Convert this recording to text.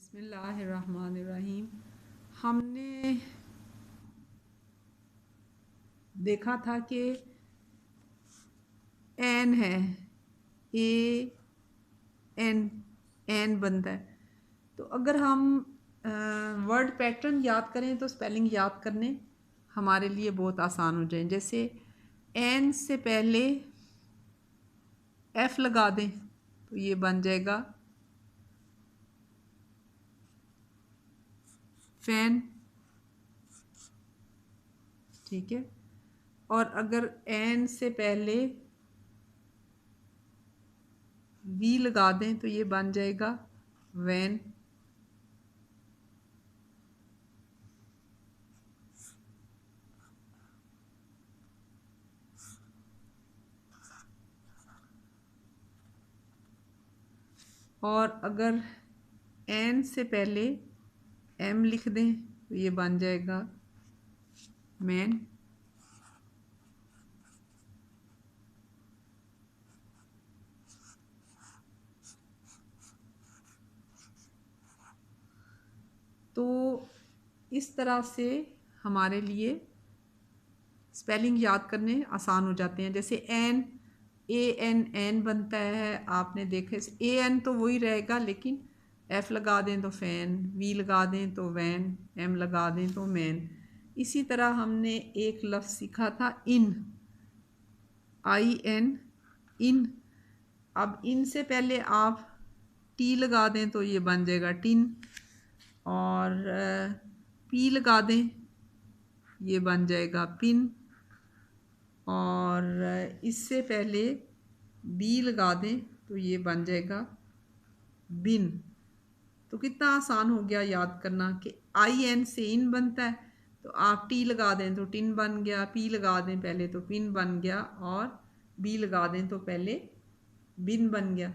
बिस्मिल्लाहिर्रहमानिर्रहीम। हमने देखा था कि एन है, ए एन एन बनता है। तो अगर हम वर्ड पैटर्न याद करें तो स्पेलिंग याद करने हमारे लिए बहुत आसान हो जाए। जैसे एन से पहले एफ लगा दें तो ये बन जाएगा फैन, ठीक है। और अगर एन से पहले वी लगा दें तो ये बन जाएगा वैन। और अगर एन से पहले एम लिख दें तो ये बन जाएगा मैन। तो इस तरह से हमारे लिए स्पेलिंग याद करने आसान हो जाते हैं। जैसे एन, ए एन एन बनता है, आपने देखे ए एन तो वही रहेगा, लेकिन एफ लगा दें तो फैन, वी लगा दें तो वैन, एम लगा दें तो मैन। इसी तरह हमने एक लफ्ज़ सीखा था इन, आई एन, इन। अब इन से पहले आप टी लगा दें तो ये बन जाएगा टिन, और पी लगा दें ये बन जाएगा पिन, और इससे पहले बी लगा दें तो ये बन जाएगा बिन। तो कितना आसान हो गया याद करना कि आई एन से इन बनता है, तो आप टी लगा दें तो टिन बन गया, पी लगा दें पहले तो पिन बन गया, और बी लगा दें तो पहले बिन बन गया।